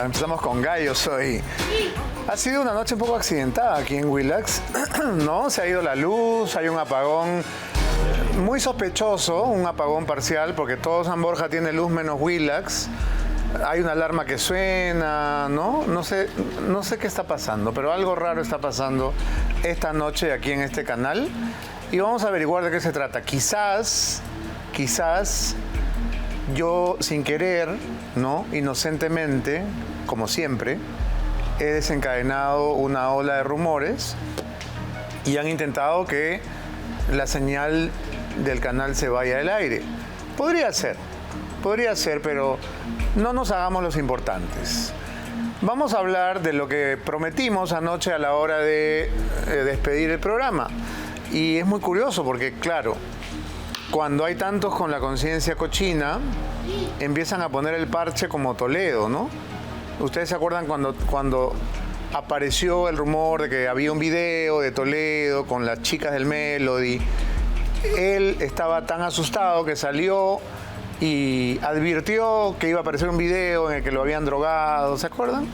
Empezamos con gallos hoy. Ha sido una noche un poco accidentada aquí en Willax, ¿no? Se ha ido la luz, hay un apagón muy sospechoso, un apagón parcial, porque todo San Borja tiene luz menos Willax. Hay una alarma que suena, ¿no? No sé qué está pasando, pero algo raro está pasando esta noche aquí en este canal. Y vamos a averiguar de qué se trata. Quizás yo sin querer, ¿no? Inocentemente, como siempre, he desencadenado una ola de rumores y han intentado que la señal del canal se vaya del aire. Podría ser, pero no nos hagamos los importantes. Vamos a hablar de lo que prometimos anoche a la hora de despedir el programa. Y es muy curioso porque, claro, cuando hay tantos con la conciencia cochina, empiezan a poner el parche como Toledo, ¿no? ¿Ustedes se acuerdan cuando apareció el rumor de que había un video de Toledo con las chicas del Melody? Él estaba tan asustado que salió y advirtió que iba a aparecer un video en el que lo habían drogado, ¿se acuerdan?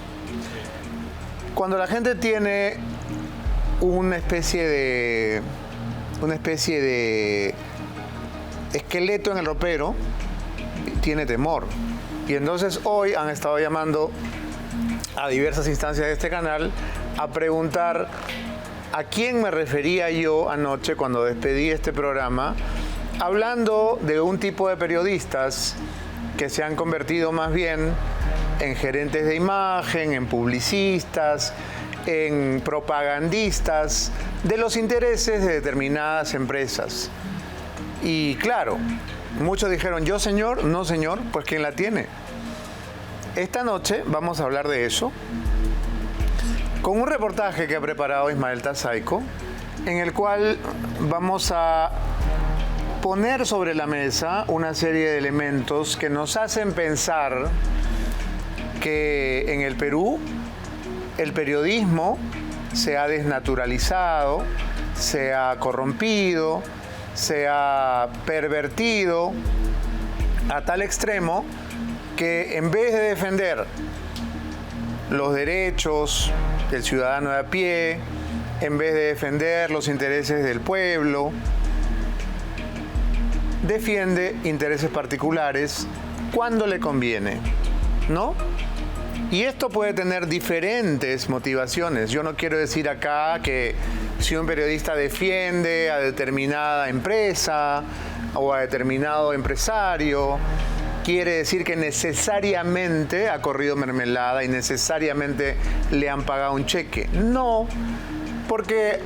Cuando la gente tiene una especie de esqueleto en el ropero, tiene temor. Y entonces hoy han estado llamando a diversas instancias de este canal a preguntar a quién me refería yo anoche cuando despedí este programa, hablando de un tipo de periodistas que se han convertido más bien en gerentes de imagen, en publicistas, en propagandistas de los intereses de determinadas empresas. Y claro, muchos dijeron, ¿yo señor? No señor, pues ¿quién la tiene? Esta noche vamos a hablar de eso con un reportaje que ha preparado Ismael Tazaico, en el cual vamos a poner sobre la mesa una serie de elementos que nos hacen pensar que en el Perú el periodismo se ha desnaturalizado, se ha corrompido, se ha pervertido a tal extremo que en vez de defender los derechos del ciudadano de a pie, en vez de defender los intereses del pueblo, defiende intereses particulares cuando le conviene, ¿no? Y esto puede tener diferentes motivaciones. Yo no quiero decir acá que si un periodista defiende a determinada empresa o a determinado empresario, quiere decir que necesariamente ha corrido mermelada y necesariamente le han pagado un cheque. No, porque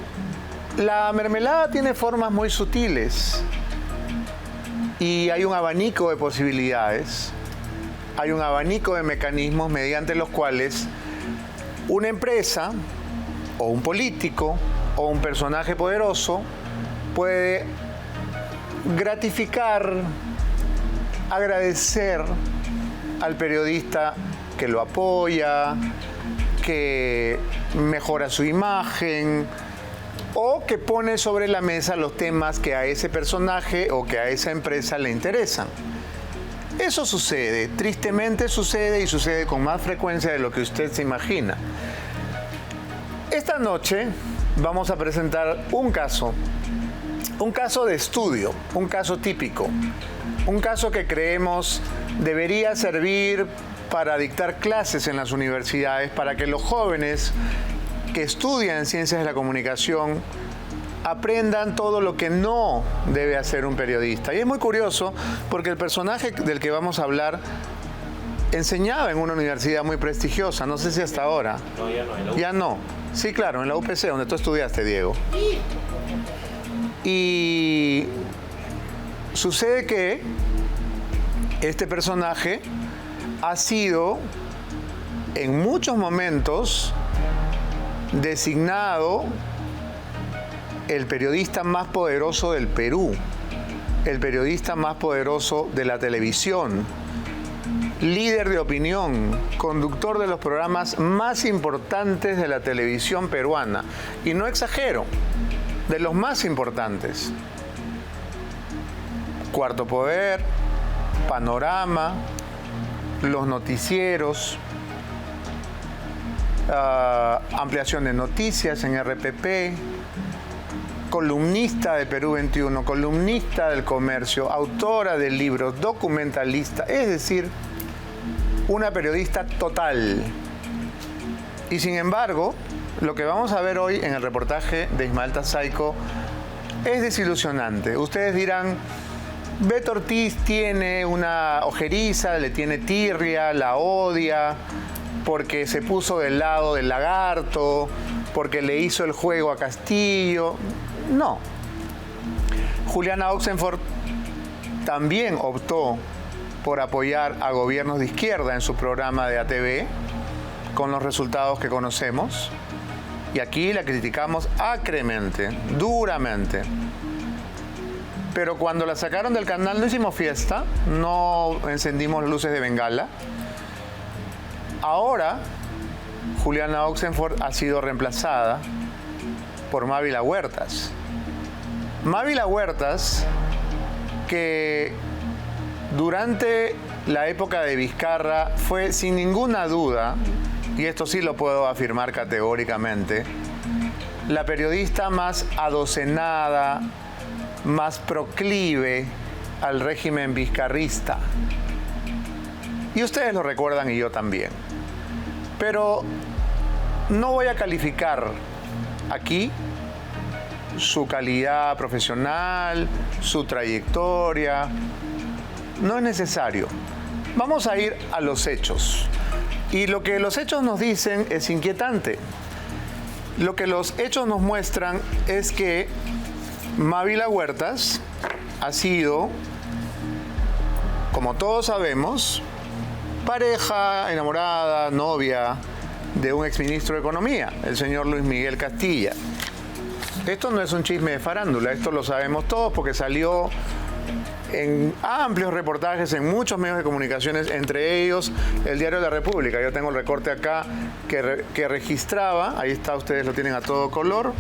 la mermelada tiene formas muy sutiles y hay un abanico de posibilidades, hay un abanico de mecanismos mediante los cuales una empresa o un político o un personaje poderoso puede gratificar, agradecer al periodista que lo apoya, que mejora su imagen o que pone sobre la mesa los temas que a ese personaje o que a esa empresa le interesan. Eso sucede, tristemente sucede y sucede con más frecuencia de lo que usted se imagina. Esta noche vamos a presentar un caso de estudio, un caso típico, un caso que creemos debería servir para dictar clases en las universidades, para que los jóvenes que estudian ciencias de la comunicación aprendan todo lo que no debe hacer un periodista. Y es muy curioso porque el personaje del que vamos a hablar enseñaba en una universidad muy prestigiosa, no sé si hasta ahora. No, ya no. Ya no. Sí, claro, en la UPC, donde tú estudiaste, Diego. Y sucede que este personaje ha sido en muchos momentos designado el periodista más poderoso del Perú, el periodista más poderoso de la televisión, líder de opinión, conductor de los programas más importantes de la televisión peruana. Y no exagero, de los más importantes. Cuarto Poder, Panorama, los noticieros, ampliación de noticias en RPP, columnista de Perú 21, columnista del Comercio, autora de libros, documentalista, es decir, una periodista total. Y sin embargo, lo que vamos a ver hoy en el reportaje de Ismael Tazaico es desilusionante. Ustedes dirán, Beto Ortiz tiene una ojeriza, le tiene tirria, la odia, porque se puso del lado del lagarto, porque le hizo el juego a Castillo. No. Juliana Oxenford también optó por apoyar a gobiernos de izquierda en su programa de ATV, con los resultados que conocemos. Y aquí la criticamos acremente, duramente. Pero cuando la sacaron del canal no hicimos fiesta, no encendimos luces de bengala. Ahora, Juliana Oxenford ha sido reemplazada por Mávila Huertas. Mávila Huertas, que durante la época de Vizcarra fue sin ninguna duda, y esto sí lo puedo afirmar categóricamente, la periodista más adocenada, más proclive al régimen vizcarrista. Y ustedes lo recuerdan y yo también. Pero no voy a calificar aquí su calidad profesional, su trayectoria. No es necesario. Vamos a ir a los hechos. Y lo que los hechos nos dicen es inquietante. Lo que los hechos nos muestran es que Mávila Huertas ha sido, como todos sabemos, pareja, enamorada, novia de un exministro de Economía, el señor Luis Miguel Castilla. Esto no es un chisme de farándula, esto lo sabemos todos porque salió en amplios reportajes en muchos medios de comunicaciones, entre ellos el Diario de la República. Yo tengo el recorte acá que registraba, ahí está, ustedes lo tienen a todo color,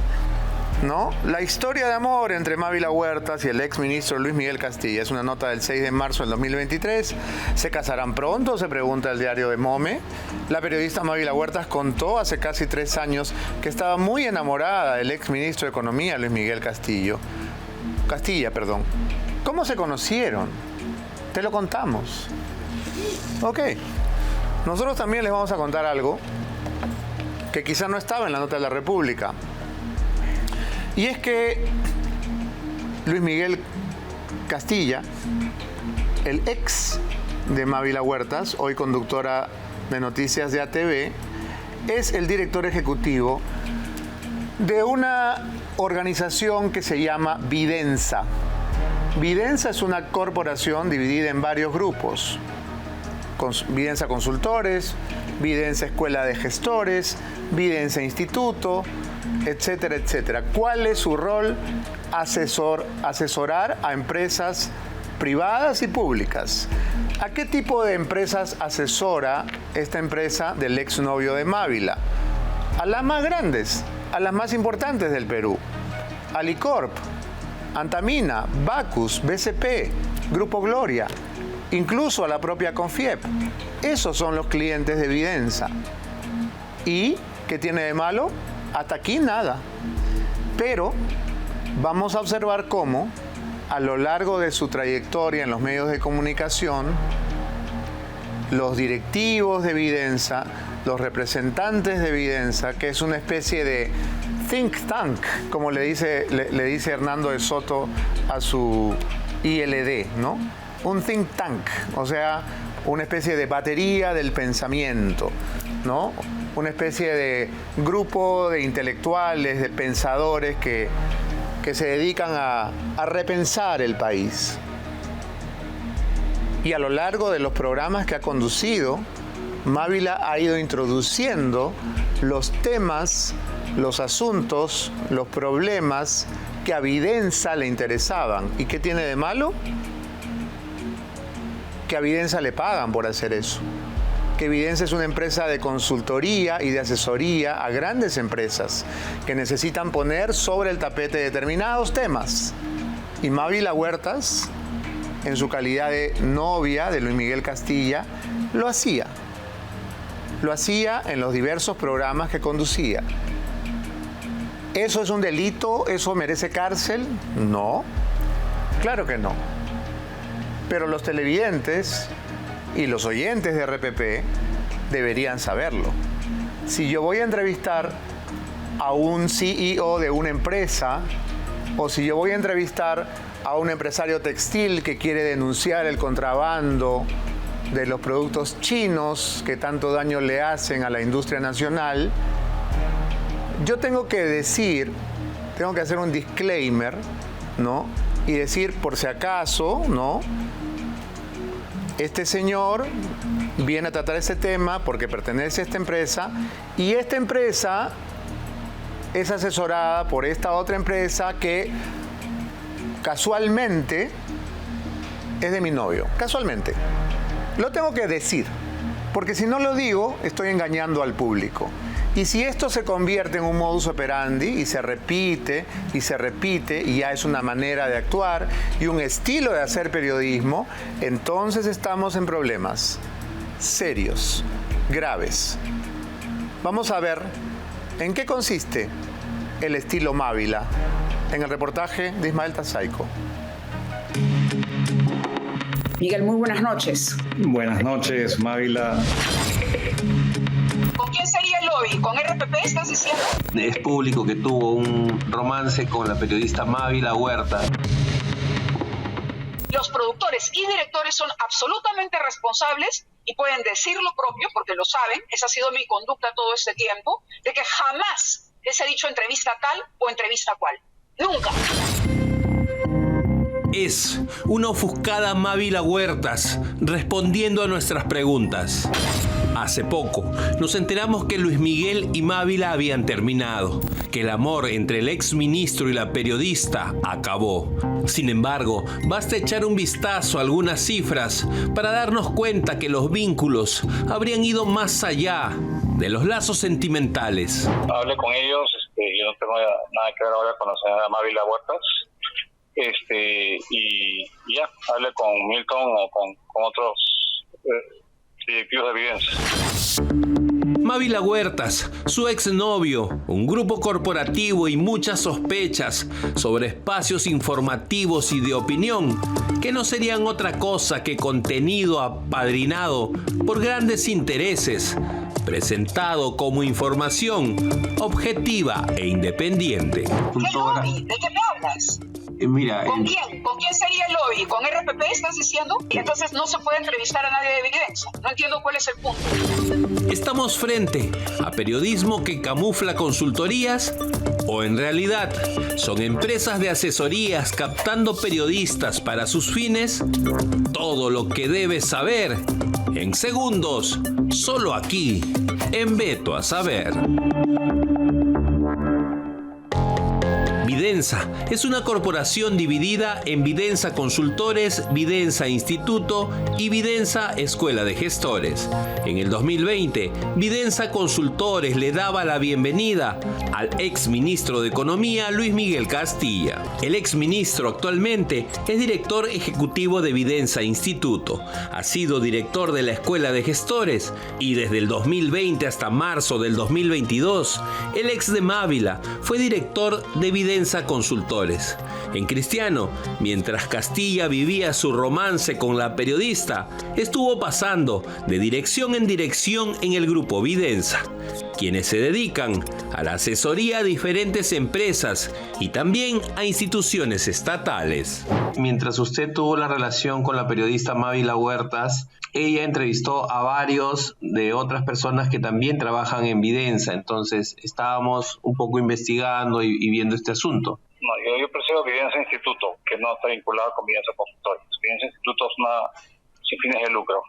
¿no? La historia de amor entre Mávila Huertas y el exministro Luis Miguel Castilla. Es una nota del 6 de marzo del 2023. ¿Se casarán pronto?, se pregunta el diario de Mome. La periodista Mávila Huertas contó hace casi 3 años que estaba muy enamorada del exministro de Economía Luis Miguel Castilla. ¿Cómo se conocieron? Te lo contamos. Ok. Nosotros también les vamos a contar algo que quizá no estaba en la nota de la República. Y es que Luis Miguel Castilla, el ex de Mávila Huertas, hoy conductora de noticias de ATV, es el director ejecutivo de una organización que se llama Vidensa. Vidensa es una corporación dividida en varios grupos. Vidensa Consultores, Vidensa Escuela de Gestores, Vidensa Instituto, etcétera, etcétera. ¿Cuál es su rol? Asesorar a empresas privadas y públicas. ¿A qué tipo de empresas asesora esta empresa del exnovio de Mávila? A las más grandes, a las más importantes del Perú. Alicorp, Antamina, Bacus, BCP, Grupo Gloria, incluso a la propia Confiep. Esos son los clientes de Vidensa. ¿Y qué tiene de malo? Hasta aquí nada. Pero vamos a observar cómo, a lo largo de su trayectoria en los medios de comunicación, los directivos de Vidensa, los representantes de Vidensa, que es una especie de think tank, como le dice Hernando de Soto a su ILD, ¿no? Un think tank, o sea, una especie de batería del pensamiento, ¿no? Una especie de grupo de intelectuales, de pensadores que se dedican a repensar el país. Y a lo largo de los programas que ha conducido, Mávila ha ido introduciendo los temas, los asuntos, los problemas que a Vidensa le interesaban. ¿Y qué tiene de malo? Que a Vidensa le pagan por hacer eso. Que Vidensa es una empresa de consultoría y de asesoría a grandes empresas que necesitan poner sobre el tapete determinados temas. Y Mávila Huertas, en su calidad de novia de Luis Miguel Castilla, lo hacía. lo hacía en los diversos programas que conducía. ¿Eso es un delito? ¿Eso merece cárcel? No, claro que no. Pero los televidentes y los oyentes de RPP deberían saberlo. Si yo voy a entrevistar a un CEO de una empresa, o si yo voy a entrevistar a un empresario textil que quiere denunciar el contrabando de los productos chinos que tanto daño le hacen a la industria nacional, yo tengo que decir, tengo que hacer un disclaimer, ¿no? Y decir, por si acaso, ¿no? Este señor viene a tratar ese tema porque pertenece a esta empresa y esta empresa es asesorada por esta otra empresa que casualmente es de mi novio. Casualmente. Lo tengo que decir, porque si no lo digo, estoy engañando al público. Y si esto se convierte en un modus operandi y se repite y ya es una manera de actuar y un estilo de hacer periodismo, entonces estamos en problemas serios, graves. Vamos a ver en qué consiste el estilo Mávila en el reportaje de Ismael Tazaico. Miguel, muy buenas noches. Buenas noches, Mávila. ¿Con quién sería el lobby? ¿Con RPP estás diciendo? Es público que tuvo un romance con la periodista Mávila Huerta. Los productores y directores son absolutamente responsables y pueden decir lo propio, porque lo saben, esa ha sido mi conducta todo este tiempo, de que jamás les he dicho entrevista tal o entrevista cual. Nunca. Es una ofuscada Mávila Huertas respondiendo a nuestras preguntas. Hace poco nos enteramos que Luis Miguel y Mávila habían terminado, que el amor entre el exministro y la periodista acabó. Sin embargo, basta echar un vistazo a algunas cifras para darnos cuenta que los vínculos habrían ido más allá de los lazos sentimentales. Hablé con ellos, yo no tengo nada que ver ahora con la señora Mávila Huertas. Y ya, hablé con Milton o con otros directivos de Evidencia. Mávila Huertas, su exnovio, un grupo corporativo y muchas sospechas sobre espacios informativos y de opinión que no serían otra cosa que contenido apadrinado por grandes intereses, presentado como información objetiva e independiente. ¿Qué lobby? ¿De qué me hablas? Mira, ¿Con quién? ¿Con quién sería el lobby? ¿Con RPP estás diciendo? Y entonces no se puede entrevistar a nadie de Evidencia. No entiendo cuál es el punto. ¿Estamos frente a periodismo que camufla consultorías? ¿O en realidad son empresas de asesorías captando periodistas para sus fines? Todo lo que debes saber en segundos, solo aquí, en Veto a Saber. Vidensa es una corporación dividida en Vidensa Consultores, Vidensa Instituto y Vidensa Escuela de Gestores. En el 2020, Vidensa Consultores le daba la bienvenida al exministro de Economía, Luis Miguel Castilla. El exministro actualmente es director ejecutivo de Vidensa Instituto. Ha sido director de la Escuela de Gestores y desde el 2020 hasta marzo del 2022, el ex de Mávila fue director de Vidensa Consultores. En Cristiano, mientras Castilla vivía su romance con la periodista, estuvo pasando de dirección en dirección en el grupo Vidensa, quienes se dedican a la asesoría a diferentes empresas y también a instituciones estatales. mientras usted tuvo la relación con la periodista Mávila Huertas, ella entrevistó a varios de otras personas que también trabajan en Vidensa. Entonces estábamos un poco investigando y viendo este asunto. No, yo percibo Vidensa Instituto, que no está vinculado con Vidensa Consultores. Vidensa Instituto es una sin fines de lucro.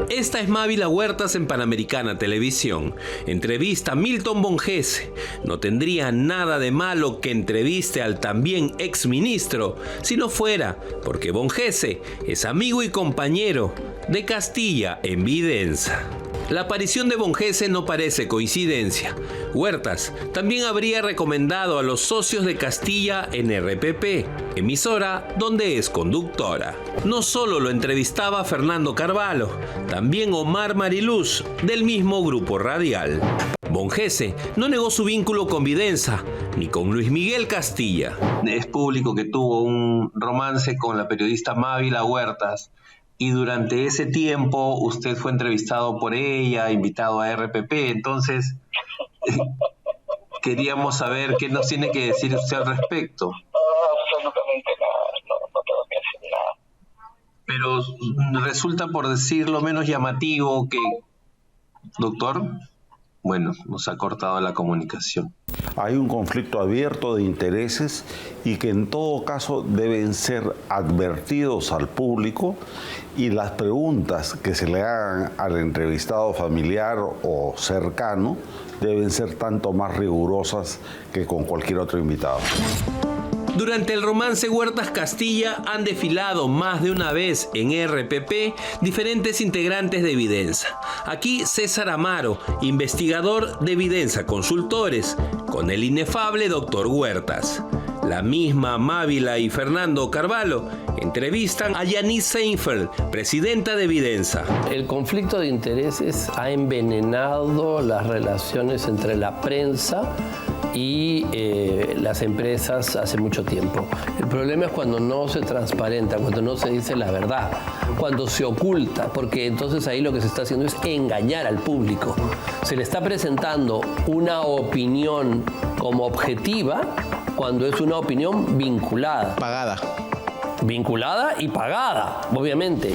Esta es Mávila Huertas en Panamericana Televisión. Entrevista a Milton Bonjese. No tendría nada de malo que entreviste al también exministro si no fuera porque Bonjese es amigo y compañero de Castilla en Vidensa. La aparición de Bonjese no parece coincidencia. Huertas también habría recomendado a los socios de Castilla en RPP, emisora donde es conductora. No solo lo entrevistaba Fernando Carvalho, también Omar Mariluz, del mismo grupo radial. Bonjese no negó su vínculo con Vidensa, ni con Luis Miguel Castilla. Es público que tuvo un romance con la periodista Mávila Huertas, y durante ese tiempo usted fue entrevistado por ella, invitado a RPP. Entonces, queríamos saber qué nos tiene que decir usted al respecto. Absolutamente nada, no tengo que decir nada. Pero resulta, por decirlo menos llamativo, que... Doctor, bueno, nos ha cortado la comunicación. Hay un conflicto abierto de intereses y que en todo caso deben ser advertidos al público, y las preguntas que se le hagan al entrevistado familiar o cercano deben ser tanto más rigurosas que con cualquier otro invitado. Durante el romance Huertas Castilla han desfilado más de una vez en RPP diferentes integrantes de Vidensa. Aquí César Amaro, investigador de Vidensa Consultores, con el inefable doctor Huertas. La misma Mávila y Fernando Carvalho entrevistan a Yanis Seinfeld, presidenta de Vidensa. El conflicto de intereses ha envenenado las relaciones entre la prensa y las empresas hace mucho tiempo. El problema es cuando no se transparenta, cuando no se dice la verdad, cuando se oculta, porque entonces ahí lo que se está haciendo es engañar al público. Se le está presentando una opinión como objetiva cuando es una opinión vinculada. Vinculada y pagada, obviamente.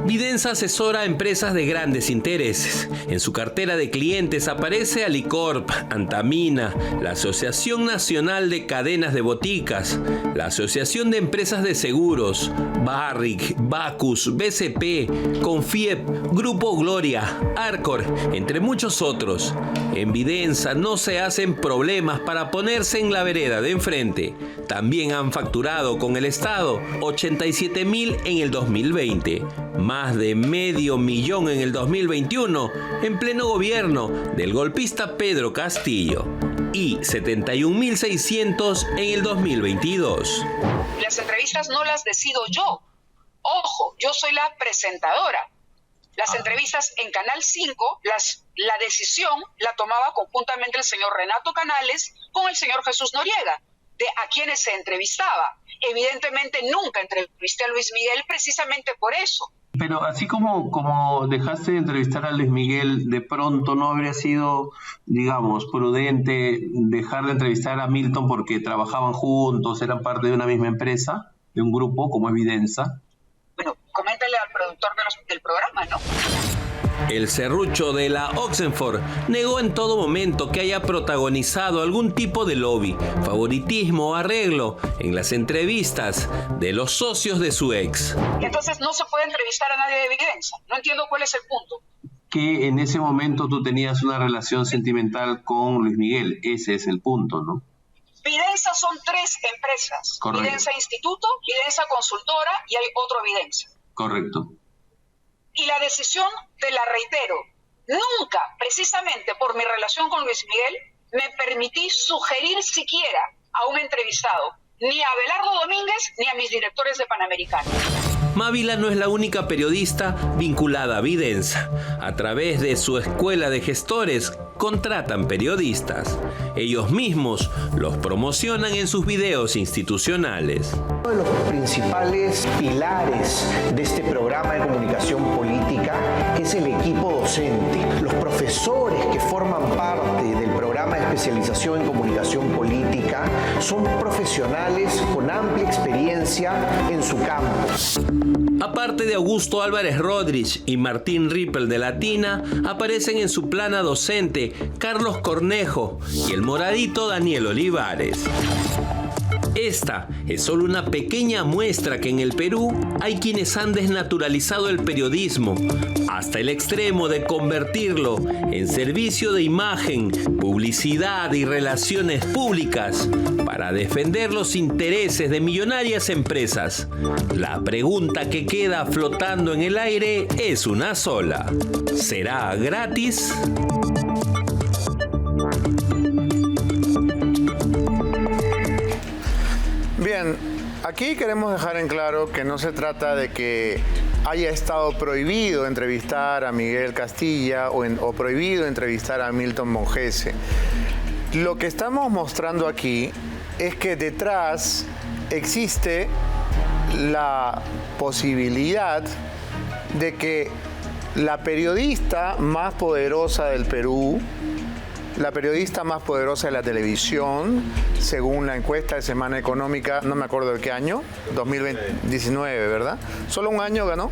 Vidensa asesora a empresas de grandes intereses. En su cartera de clientes aparece Alicorp, Antamina, la Asociación Nacional de Cadenas de Boticas, la Asociación de Empresas de Seguros, Barrick, Bacus, BCP, Confiep, Grupo Gloria, Arcor, entre muchos otros. En Vidensa no se hacen problemas para ponerse en la vereda de enfrente. También han facturado con el Estado 87.000 en el 2020. Más de $500,000 en el 2021, en pleno gobierno del golpista Pedro Castillo, y 71.600 en el 2022. Las entrevistas no las decido yo. Ojo, yo soy la presentadora. Las entrevistas en Canal 5, la decisión la tomaba conjuntamente el señor Renato Canales con el señor Jesús Noriega, de a quienes se entrevistaba. Evidentemente nunca entrevisté a Luis Miguel precisamente por eso. Pero así como dejaste de entrevistar a Luis Miguel, de pronto no habría sido, digamos, prudente dejar de entrevistar a Milton porque trabajaban juntos, eran parte de una misma empresa, de un grupo como es Vidensa. Bueno, coméntale al productor del programa, ¿no? El serrucho de la Oxenford negó en todo momento que haya protagonizado algún tipo de lobby, favoritismo o arreglo en las entrevistas de los socios de su ex. Entonces no se puede entrevistar a nadie de Vidensa. No entiendo cuál es el punto. Que en ese momento tú tenías una relación sentimental con Luis Miguel. Ese es el punto, ¿no? Vidensa son 3 empresas. Correcto. Vidensa Instituto, Vidensa Consultora y hay otro Vidensa. Correcto. Y la decisión, te la reitero, nunca, precisamente por mi relación con Luis Miguel, me permití sugerir siquiera a un entrevistado, ni a Abelardo Domínguez ni a mis directores de Panamericana. Mávila no es la única periodista vinculada a Vidensa. A través de su escuela de gestores, contratan periodistas. Ellos mismos los promocionan en sus videos institucionales. Uno de los principales pilares de este programa de comunicación política es el equipo docente. Los profesores que forman parte del programa de especialización en comunicación política son profesionales con amplia experiencia en su campo. Aparte de Augusto Álvarez Rodríguez y Martín Rippel de Latina, aparecen en su plana docente Carlos Cornejo y el moradito Daniel Olivares. Esta es solo una pequeña muestra que en el Perú hay quienes han desnaturalizado el periodismo hasta el extremo de convertirlo en servicio de imagen, publicidad y relaciones públicas para defender los intereses de millonarias empresas. La pregunta que queda flotando en el aire es una sola. ¿Será gratis? Bien, aquí queremos dejar en claro que no se trata de que haya estado prohibido entrevistar a Miguel Castilla o prohibido entrevistar a Milton Mongese. Lo que estamos mostrando aquí es que detrás existe la posibilidad de que la periodista más poderosa del Perú, la periodista más poderosa de la televisión, según la encuesta de Semana Económica, no me acuerdo de qué año, 2019, ¿verdad? Solo un año ganó.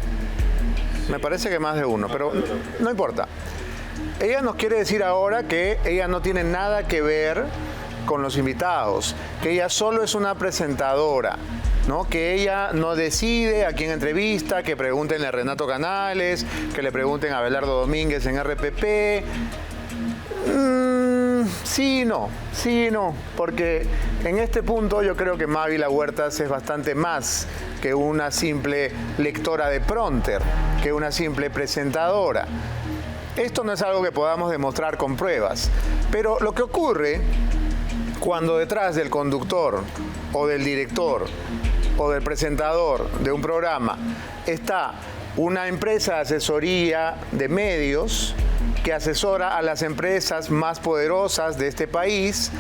Me parece que más de uno, pero no importa. Ella nos quiere decir ahora que ella no tiene nada que ver con los invitados, que ella solo es una presentadora, ¿no? Que ella no decide a quién entrevista, que pregúntenle a Renato Canales, que le pregunten a Abelardo Domínguez en RPP. Sí y no, porque en este punto yo creo que Mávila Huertas es bastante más que una simple lectora de prompter, que una simple presentadora. Esto no es algo que podamos demostrar con pruebas, pero lo que ocurre cuando detrás del conductor o del director o del presentador de un programa está una empresa de asesoría de medios que asesora a las empresas más poderosas de este país,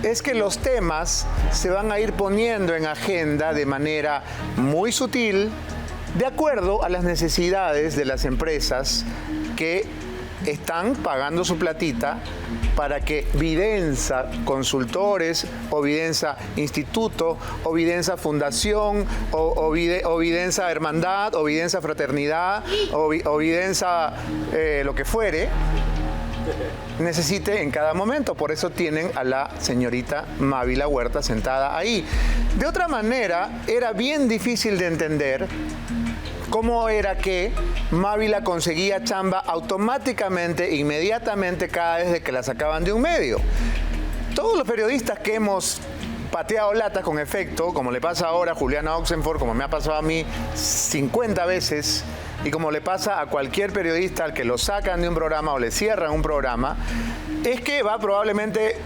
es que los temas se van a ir poniendo en agenda de manera muy sutil, de acuerdo a las necesidades de las empresas que están pagando su platita para que Vidensa Consultores, o Vidensa Instituto, o Vidensa Fundación, o Vidensa Hermandad, o Vidensa Fraternidad, o Vidensa lo que fuere, necesite en cada momento. Por eso tienen a la señorita Mávila Huerta sentada ahí. De otra manera, era bien difícil de entender cómo era que Mávila conseguía chamba automáticamente, inmediatamente, cada vez que la sacaban de un medio. Todos los periodistas que hemos pateado latas con efecto, como le pasa ahora a Juliana Oxenford, como me ha pasado a mí 50 veces, y como le pasa a cualquier periodista al que lo sacan de un programa o le cierran un programa, es que va probablemente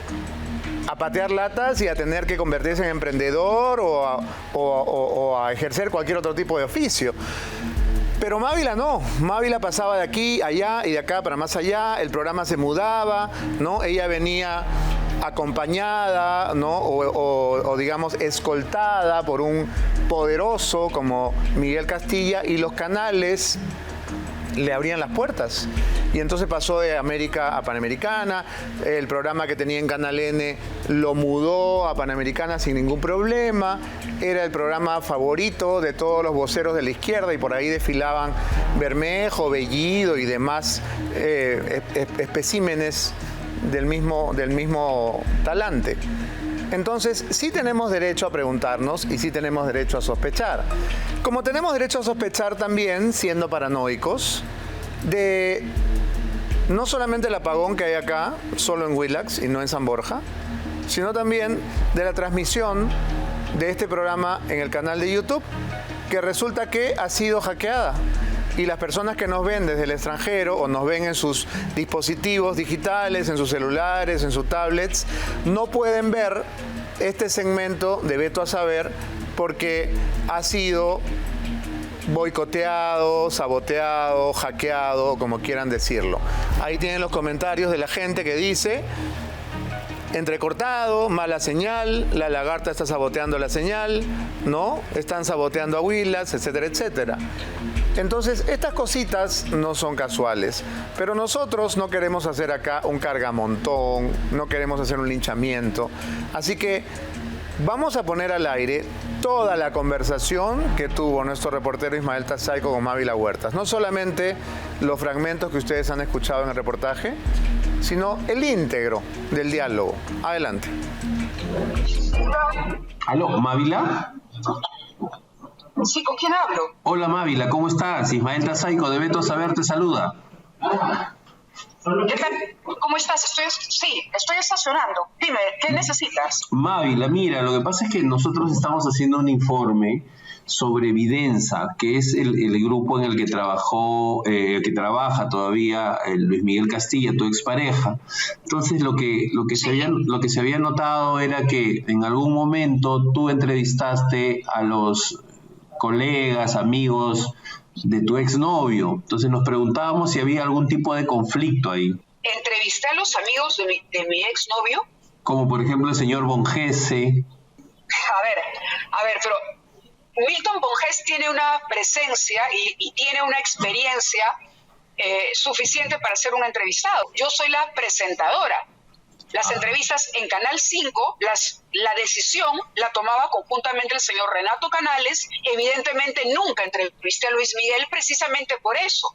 a patear latas y a tener que convertirse en emprendedor o a ejercer cualquier otro tipo de oficio. Pero Mávila no, Mávila pasaba de aquí a allá y de acá para más allá, el programa se mudaba, ¿no? Ella venía acompañada, ¿no? o digamos escoltada por un poderoso como Miguel Castilla, y los canales le abrían las puertas. Y entonces pasó de América a Panamericana, el programa que tenía en Canal N lo mudó a Panamericana sin ningún problema, era el programa favorito de todos los voceros de la izquierda, y por ahí desfilaban Bermejo, Bellido y demás especímenes del mismo talante. Entonces, sí tenemos derecho a preguntarnos y sí tenemos derecho a sospechar. Como tenemos derecho a sospechar también, siendo paranoicos, de no solamente el apagón que hay acá, solo en Willax y no en San Borja, sino también de la transmisión de este programa en el canal de YouTube, que resulta que ha sido hackeada. Y las personas que nos ven desde el extranjero o nos ven en sus dispositivos digitales, en sus celulares, en sus tablets, no pueden ver este segmento de Veto a Saber porque ha sido boicoteado, saboteado, hackeado, como quieran decirlo. Ahí tienen los comentarios de la gente que dice: entrecortado, mala señal, la lagarta está saboteando la señal, ¿no? Están saboteando a Willax, etcétera, etcétera. Entonces, estas cositas no son casuales, pero nosotros no queremos hacer acá un cargamontón, no queremos hacer un linchamiento, así que vamos a poner al aire toda la conversación que tuvo nuestro reportero Ismael Tazaico con Mávila Huertas. No solamente los fragmentos que ustedes han escuchado en el reportaje, sino el íntegro del diálogo. Adelante. Aló, ¿Mávila? Sí, ¿con quién hablo? Hola Mávila, ¿cómo estás? Ismael Tazaico de Beto Saber te saluda. ¿Qué tal? ¿Cómo estás? Estoy estacionando. Dime, ¿qué necesitas? Mávila, mira, lo que pasa es que nosotros estamos haciendo un informe sobre Vidensa, que es el grupo en el que trabaja todavía Luis Miguel Castilla, tu expareja. Entonces lo que se había notado era que en algún momento tú entrevistaste a los colegas, amigos de tu exnovio. Entonces nos preguntábamos si había algún tipo de conflicto ahí. ¿Entrevisté a los amigos de mi exnovio? Como por ejemplo el señor Bongese. A ver, pero Milton Bonges tiene una presencia y tiene una experiencia suficiente para ser un entrevistado. Yo soy la presentadora. Las entrevistas en Canal 5, la decisión la tomaba conjuntamente el señor Renato Canales. Evidentemente nunca entrevisté a Luis Miguel precisamente por eso.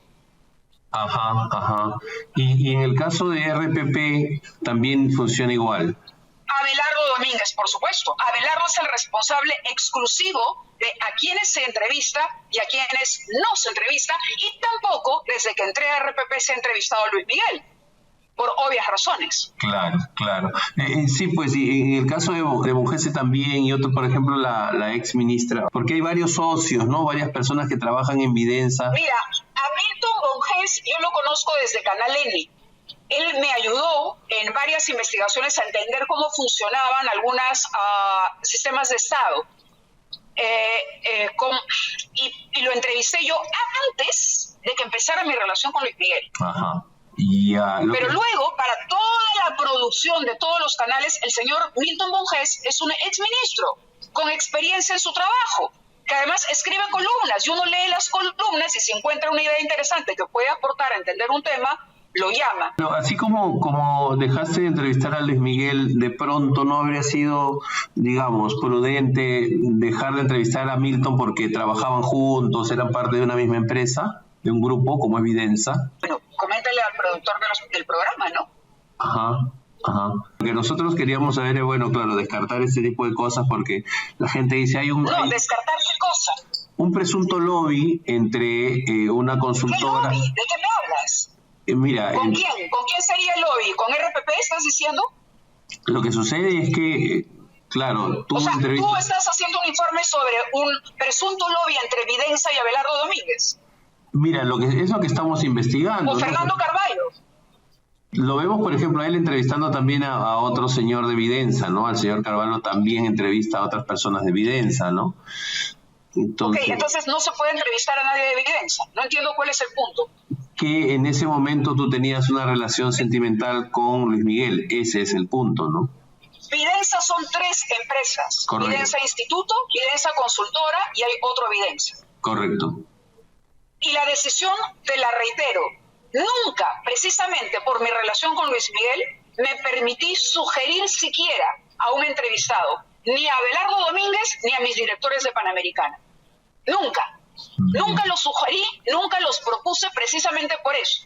Ajá. Y en el caso de RPP también funciona igual. Abelardo Domínguez, por supuesto. Abelardo es el responsable exclusivo de a quienes se entrevista y a quienes no se entrevista, y tampoco desde que entré a RPP se ha entrevistado a Luis Miguel, por obvias razones. Claro. Sí, pues y en el caso de Bongese también, y otro, por ejemplo, la ex ministra, porque hay varios socios, ¿no? Varias personas que trabajan en Vidensa. Mira, a Milton Bonges yo lo conozco desde Canal N. Él me ayudó en varias investigaciones a entender cómo funcionaban algunos sistemas de Estado. Y lo entrevisté yo antes de que empezara mi relación con Luis Miguel. Ajá. Pero luego, para toda la producción de todos los canales, el señor Milton Bonges es un exministro con experiencia en su trabajo, que además escribe columnas, y uno lee las columnas y si encuentra una idea interesante que puede aportar a entender un tema, lo llama. Pero así como dejaste de entrevistar a Luis Miguel, de pronto no habría sido, digamos, prudente dejar de entrevistar a Milton porque trabajaban juntos, eran parte de una misma empresa, de un grupo como es Vidensa. Bueno, coméntale al productor del programa, ¿no? Ajá. Lo que nosotros queríamos saber es, bueno, claro, descartar este tipo de cosas porque la gente dice ¿descartar qué cosa? Un presunto lobby entre una consultora. ¿Qué lobby? ¿De qué me hablas? Mira, ¿Con quién? ¿Con quién sería el lobby? ¿Con RPP estás diciendo? Lo que sucede es que, claro, tú estás haciendo un informe sobre un presunto lobby entre Vidensa y Abelardo Domínguez. Mira, es lo que estamos investigando. O Fernando Carvalho. Lo vemos, por ejemplo, a él entrevistando también a otro señor de Vidensa, ¿no? Al señor Carvalho también entrevista a otras personas de Vidensa, ¿no? Entonces no se puede entrevistar a nadie de Vidensa. No entiendo cuál es el punto. Que en ese momento tú tenías una relación sentimental con Luis Miguel. Ese es el punto, ¿no? Vidensa son 3 empresas. Correcto. Vidensa Instituto, Vidensa Consultora y hay otro Vidensa. Correcto. Y la decisión, te la reitero, nunca, precisamente por mi relación con Luis Miguel, me permití sugerir siquiera a un entrevistado, ni a Abelardo Domínguez ni a mis directores de Panamericana. Nunca los sugerí, nunca los propuse precisamente por eso.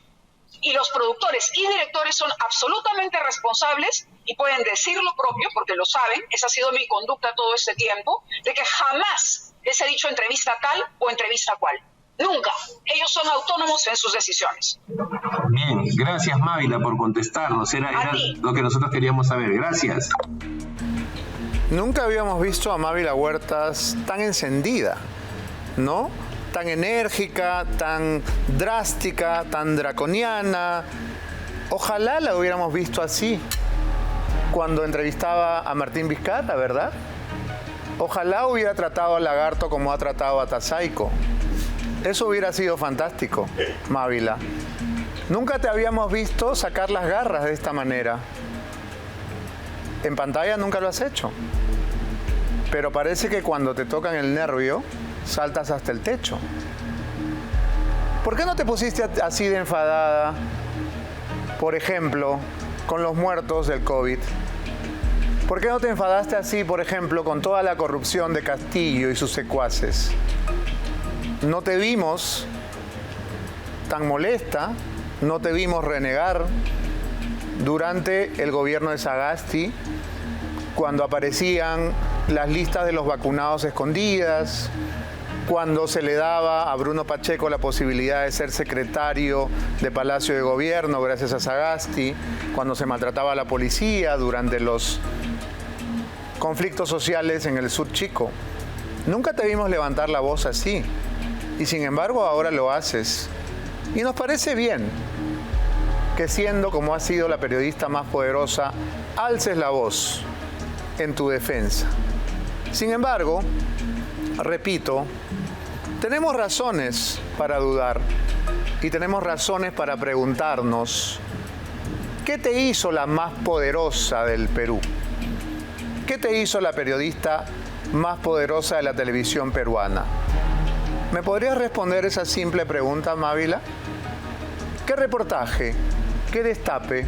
Y los productores y directores son absolutamente responsables y pueden decir lo propio, porque lo saben, esa ha sido mi conducta todo este tiempo, de que jamás les he dicho entrevista tal o entrevista cual. Nunca. Ellos son autónomos en sus decisiones. Bien, gracias Mávila por contestarnos. Era lo que nosotros queríamos saber. Gracias. Nunca habíamos visto a Mávila Huertas tan encendida, ¿no? Tan enérgica, tan drástica, tan draconiana. Ojalá la hubiéramos visto así cuando entrevistaba a Martín Vizcarra, ¿verdad? Ojalá hubiera tratado a Lagarto como ha tratado a Tazaico. Eso hubiera sido fantástico, Mávila. Nunca te habíamos visto sacar las garras de esta manera. En pantalla nunca lo has hecho. Pero parece que cuando te tocan el nervio, saltas hasta el techo. ¿Por qué no te pusiste así de enfadada, por ejemplo, con los muertos del COVID? ¿Por qué no te enfadaste así, por ejemplo, con toda la corrupción de Castillo y sus secuaces? No te vimos tan molesta, no te vimos renegar, durante el gobierno de Sagasti, cuando aparecían las listas de los vacunados escondidas, cuando se le daba a Bruno Pacheco la posibilidad de ser secretario de Palacio de Gobierno gracias a Sagasti, cuando se maltrataba a la policía durante los conflictos sociales en el Sur Chico. Nunca te vimos levantar la voz así, y sin embargo ahora lo haces. Y nos parece bien que, siendo como has sido la periodista más poderosa, alces la voz en tu defensa. Sin embargo, repito, tenemos razones para dudar y tenemos razones para preguntarnos: ¿qué te hizo la más poderosa del Perú? ¿Qué te hizo la periodista más poderosa de la televisión peruana? ¿Me podrías responder esa simple pregunta, Mávila? ¿Qué reportaje? ¿Qué destape?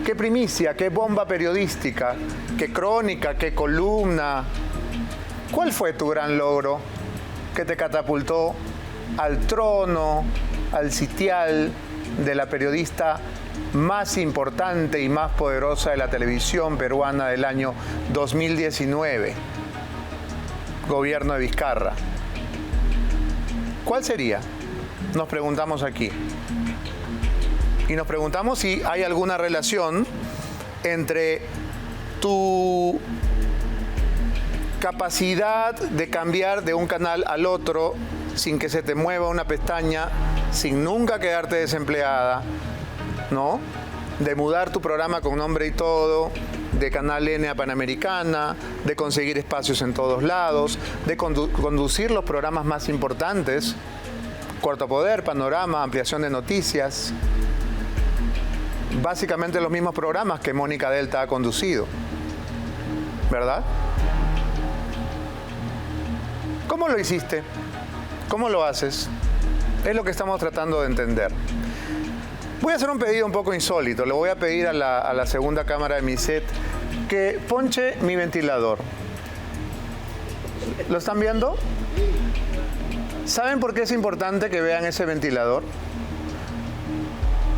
¿Qué primicia? ¿Qué bomba periodística? ¿Qué crónica? ¿Qué columna? ¿Cuál fue tu gran logro que te catapultó al trono, al sitial de la periodista más importante y más poderosa de la televisión peruana del año 2019? Gobierno de Vizcarra. ¿Cuál sería? Nos preguntamos aquí. Y nos preguntamos si hay alguna relación entre tu capacidad de cambiar de un canal al otro sin que se te mueva una pestaña, sin nunca quedarte desempleada, ¿no? De mudar tu programa con nombre y todo, de Canal N a Panamericana, de conseguir espacios en todos lados, de conducir los programas más importantes, Cuarto Poder, Panorama, Ampliación de Noticias, básicamente los mismos programas que Mónica Delta ha conducido, ¿verdad? ¿Cómo lo hiciste? ¿Cómo lo haces? Es lo que estamos tratando de entender. Voy a hacer un pedido un poco insólito. Le voy a pedir a la segunda cámara de mi set que ponche mi ventilador. ¿Lo están viendo? ¿Saben por qué es importante que vean ese ventilador?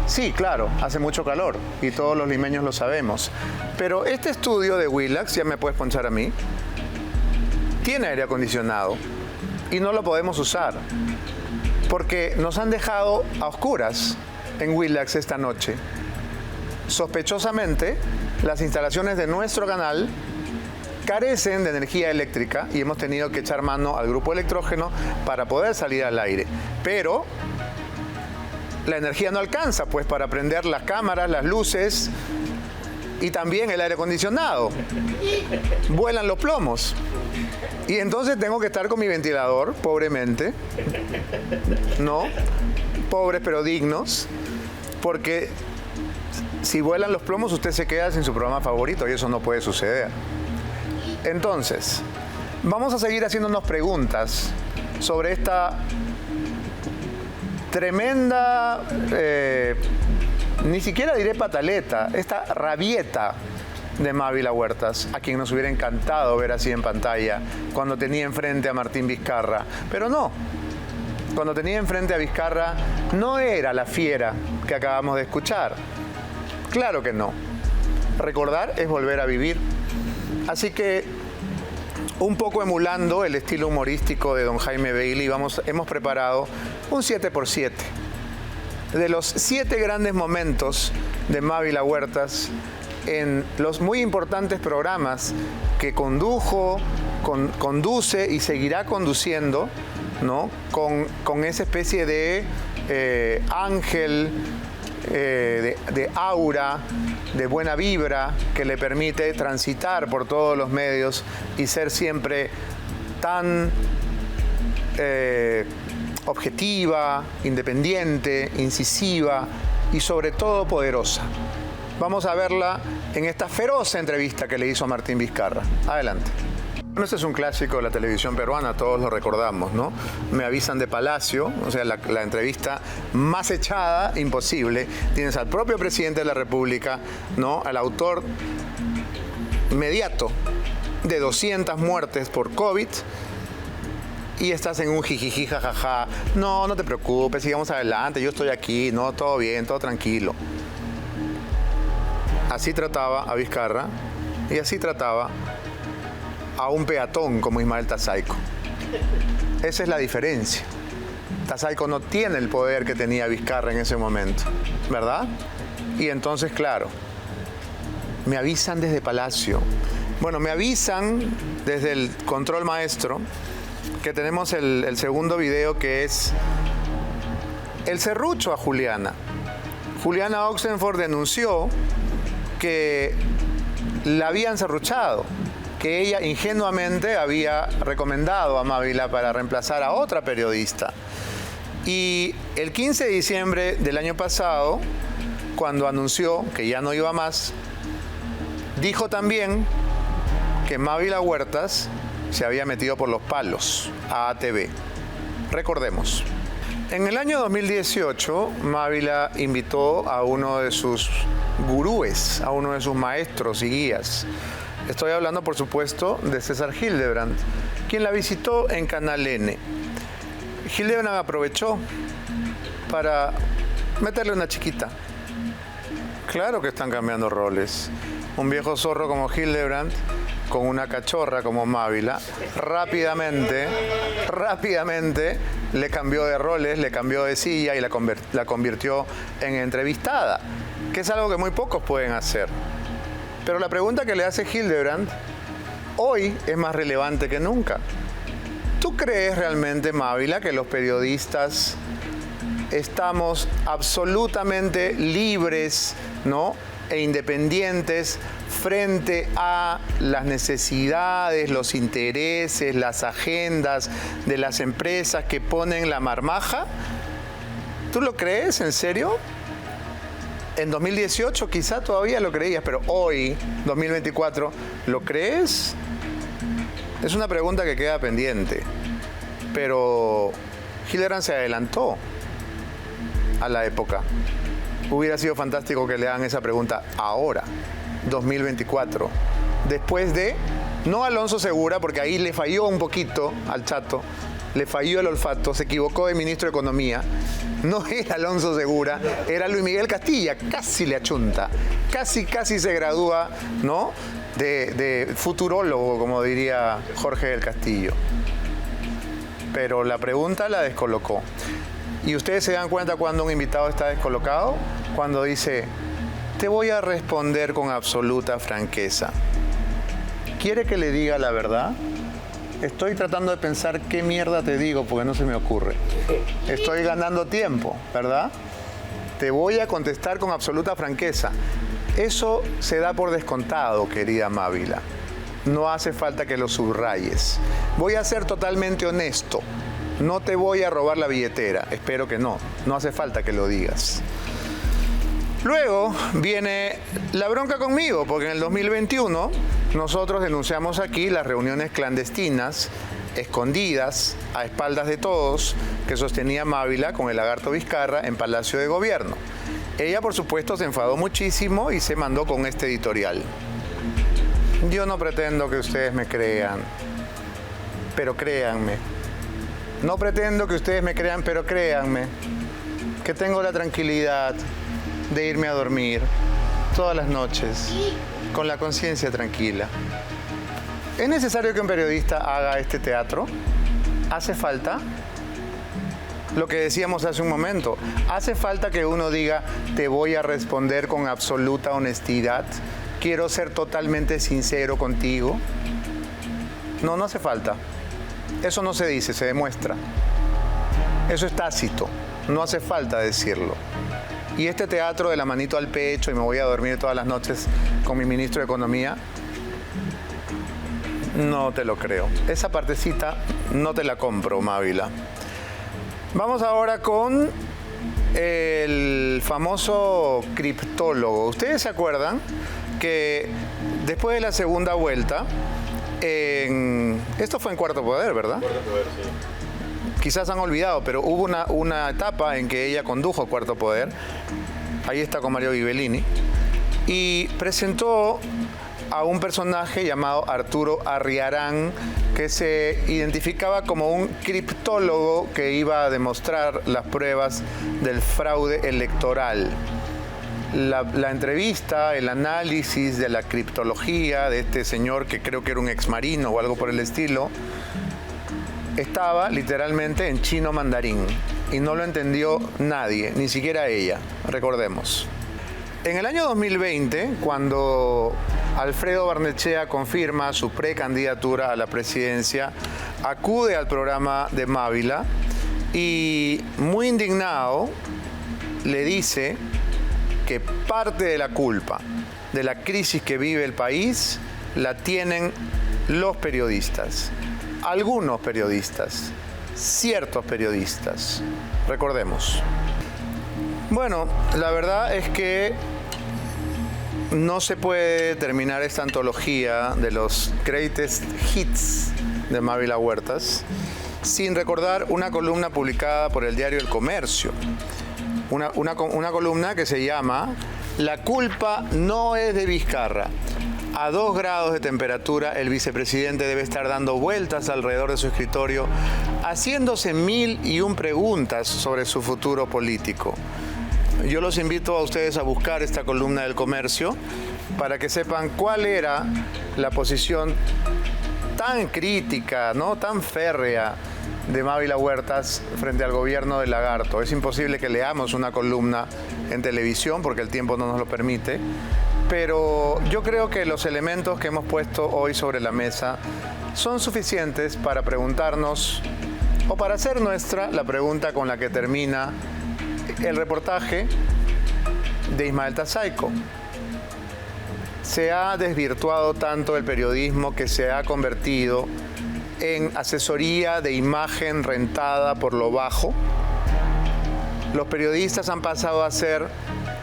Sí, claro, hace mucho calor y todos los limeños lo sabemos. Pero este estudio de Willax, ya me puedes ponchar a mí, tiene aire acondicionado y no lo podemos usar porque nos han dejado a oscuras en Willax esta noche. Sospechosamente, las instalaciones de nuestro canal carecen de energía eléctrica y hemos tenido que echar mano al grupo electrógeno para poder salir al aire. Pero la energía no alcanza, pues, para prender las cámaras, las luces y también el aire acondicionado. Vuelan los plomos. Y entonces tengo que estar con mi ventilador, pobremente, ¿no? Pobres pero dignos, porque si vuelan los plomos usted se queda sin su programa favorito y eso no puede suceder. Entonces, vamos a seguir haciéndonos preguntas sobre esta tremenda, ni siquiera diré pataleta, esta rabieta de Mávila Huertas, a quien nos hubiera encantado ver así en pantalla cuando tenía enfrente a Martín Vizcarra. Pero no, cuando tenía enfrente a Vizcarra no era la fiera que acabamos de escuchar. Claro que no. Recordar es volver a vivir. Así que, un poco emulando el estilo humorístico de don Jaime Bailey, hemos preparado un 7x7 de los 7 grandes momentos de Mávila Huertas en los muy importantes programas que conduce y seguirá conduciendo, ¿no? Con esa especie de ángel, de aura, de buena vibra que le permite transitar por todos los medios y ser siempre tan objetiva, independiente, incisiva y sobre todo poderosa. Vamos a verla en esta feroz entrevista que le hizo a Martín Vizcarra. Adelante. Bueno, este es un clásico de la televisión peruana, todos lo recordamos, ¿no? Me avisan de Palacio, o sea, la entrevista más echada, imposible. Tienes al propio presidente de la República, ¿no? Al autor inmediato de 200 muertes por COVID, y estás en un jijiji, jajaja. No te preocupes, sigamos adelante, yo estoy aquí, no, todo bien, todo tranquilo. así trataba a Vizcarra y así trataba a un peatón como Ismael Tazaico. Esa es la diferencia. Tazaico no tiene el poder que tenía Vizcarra en ese momento, ¿verdad? Y entonces, claro, me avisan desde Palacio. Bueno, me avisan desde el control maestro que tenemos el segundo video, que es el serrucho a Juliana. Juliana Oxenford denunció que la habían serruchado, que ella ingenuamente había recomendado a Mávila para reemplazar a otra periodista. Y el 15 de diciembre del año pasado, cuando anunció que ya no iba más, dijo también que Mávila Huertas se había metido por los palos a ATV. Recordemos. En el año 2018, Mávila invitó a uno de sus gurúes, a uno de sus maestros y guías. Estoy hablando, por supuesto, de César Hildebrand, quien la visitó en Canal N. Hildebrand aprovechó para meterle una chiquita. Claro que están cambiando roles. Un viejo zorro como Hildebrand con una cachorra como Mávila, rápidamente le cambió de roles, le cambió de silla y la convirtió en entrevistada, que es algo que muy pocos pueden hacer. Pero la pregunta que le hace Hildebrand hoy es más relevante que nunca. ¿Tú crees realmente, Mávila, que los periodistas estamos absolutamente libres, ¿no?, e independientes frente a las necesidades, los intereses, las agendas de las empresas que ponen la marmaja? ¿Tú lo crees? ¿En serio? En 2018 quizá todavía lo creías, pero hoy, 2024, ¿lo crees? Es una pregunta que queda pendiente. Pero Hildebrand se adelantó a la época. Hubiera sido fantástico que le hagan esa pregunta ahora, 2024, después de, no Alonso Segura, porque ahí le falló un poquito al Chato, le falló el olfato, se equivocó de ministro de Economía, no era Alonso Segura, era Luis Miguel Castilla, casi le achunta, casi se gradúa, ¿no?, de futurólogo, como diría Jorge del Castillo. Pero la pregunta la descolocó. ¿Y ustedes se dan cuenta cuando un invitado está descolocado? Cuando dice, te voy a responder con absoluta franqueza. ¿Quiere que le diga la verdad? Estoy tratando de pensar qué mierda te digo porque no se me ocurre. Estoy ganando tiempo, ¿verdad? Te voy a contestar con absoluta franqueza. Eso se da por descontado, querida Mávila. No hace falta que lo subrayes. Voy a ser totalmente honesto. No te voy a robar la billetera. Espero que no. No hace falta que lo digas. Luego viene la bronca conmigo, porque en el 2021 nosotros denunciamos aquí las reuniones clandestinas, escondidas, a espaldas de todos, que sostenía Mávila con el lagarto Vizcarra en Palacio de Gobierno. Ella, por supuesto, se enfadó muchísimo y se mandó con este editorial. Yo no pretendo que ustedes me crean, pero créanme. No pretendo que ustedes me crean, pero créanme que tengo la tranquilidad de irme a dormir todas las noches con la conciencia tranquila. ¿Es necesario que un periodista haga este teatro? ¿Hace falta? Lo que decíamos hace un momento, ¿hace falta que uno diga, te voy a responder con absoluta honestidad? Quiero ser totalmente sincero contigo. No, no hace falta. Eso no se dice, se demuestra. Eso es tácito, no hace falta decirlo. Y este teatro de la manito al pecho y me voy a dormir todas las noches con mi ministro de Economía, no te lo creo. Esa partecita no te la compro, Mávila. Vamos ahora con el famoso criptólogo. ¿Ustedes se acuerdan que después de la segunda vuelta, esto fue en Cuarto Poder, ¿verdad? Cuarto Poder, sí. Quizás han olvidado, pero hubo una etapa en que ella condujo Cuarto Poder. Ahí está con Mario Ghibellini. Y presentó a un personaje llamado Arturo Arriarán, que se identificaba como un criptólogo que iba a demostrar las pruebas del fraude electoral. la entrevista, el análisis de la criptología de este señor que creo que era un exmarino o algo por el estilo, estaba literalmente en chino mandarín y no lo entendió nadie, ni siquiera ella, recordemos. En el año 2020, cuando Alfredo Barnechea confirma su precandidatura a la presidencia, acude al programa de Mávila y, muy indignado, le dice que parte de la culpa de la crisis que vive el país la tienen los periodistas, algunos periodistas, ciertos periodistas. Recordemos. Bueno, la verdad es que no se puede terminar esta antología de los greatest hits de Mávila Huertas sin recordar una columna publicada por el diario El Comercio. Una columna que se llama "La culpa no es de Vizcarra. A 2 grados de temperatura, el vicepresidente debe estar dando vueltas alrededor de su escritorio, haciéndose 1001 preguntas sobre su futuro político". Yo los invito a ustedes a buscar esta columna del Comercio para que sepan cuál era la posición tan crítica, ¿no?, tan férrea de Mávila Huertas frente al gobierno de Lagarto. Es imposible que leamos una columna en televisión porque el tiempo no nos lo permite, pero yo creo que los elementos que hemos puesto hoy sobre la mesa son suficientes para preguntarnos o para hacer nuestra la pregunta con la que termina el reportaje de Ismael Tazaico. Se ha desvirtuado tanto el periodismo que se ha convertido en asesoría de imagen rentada por lo bajo. Los periodistas han pasado a ser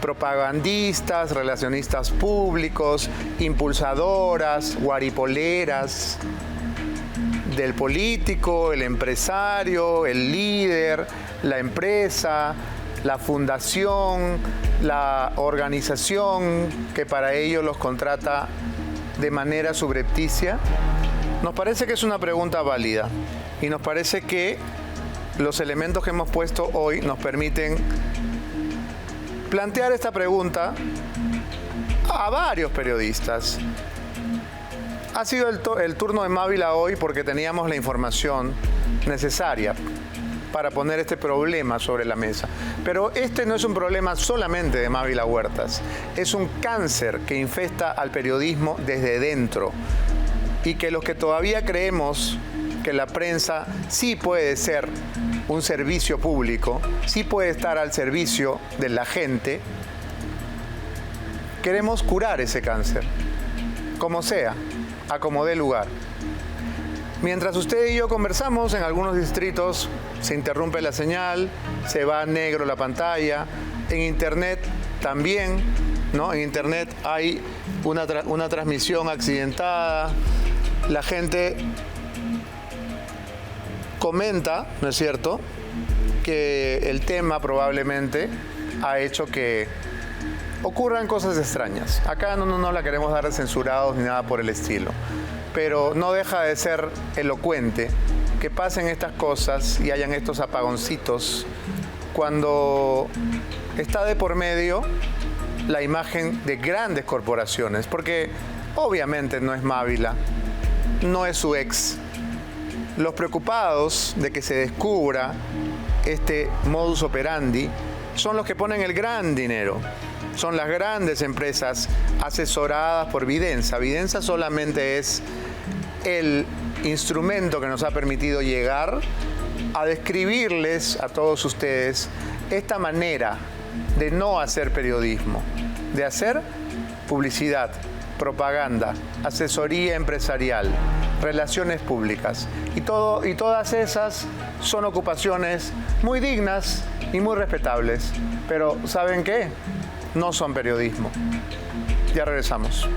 propagandistas, relacionistas públicos, impulsadoras, guaripoleras del político, el empresario, el líder, la empresa, la fundación, la organización que para ello los contrata de manera subrepticia. Nos parece que es una pregunta válida y nos parece que los elementos que hemos puesto hoy nos permiten plantear esta pregunta a varios periodistas. Ha sido el turno de Mávila hoy porque teníamos la información necesaria para poner este problema sobre la mesa. Pero este no es un problema solamente de Mávila Huertas, es un cáncer que infesta al periodismo desde dentro y que los que todavía creemos que la prensa sí puede ser un servicio público, sí puede estar al servicio de la gente, queremos curar ese cáncer, como sea, a como dé lugar. Mientras usted y yo conversamos, en algunos distritos se interrumpe la señal, se va a negro la pantalla, en internet también, ¿no? En internet hay una transmisión accidentada, la gente comenta, ¿no es cierto?, que el tema probablemente ha hecho que ocurran cosas extrañas. Acá no la queremos dar de censurados ni nada por el estilo, pero no deja de ser elocuente que pasen estas cosas y hayan estos apagoncitos cuando está de por medio la imagen de grandes corporaciones, porque obviamente no es Mávila, no es su ex. Los preocupados de que se descubra este modus operandi son los que ponen el gran dinero. Son las grandes empresas asesoradas por Vidensa. Vidensa solamente es el instrumento que nos ha permitido llegar a describirles a todos ustedes esta manera de no hacer periodismo, de hacer publicidad, propaganda, asesoría empresarial, relaciones públicas. Y todas esas son ocupaciones muy dignas y muy respetables. Pero ¿saben qué? No son periodismo. Ya regresamos.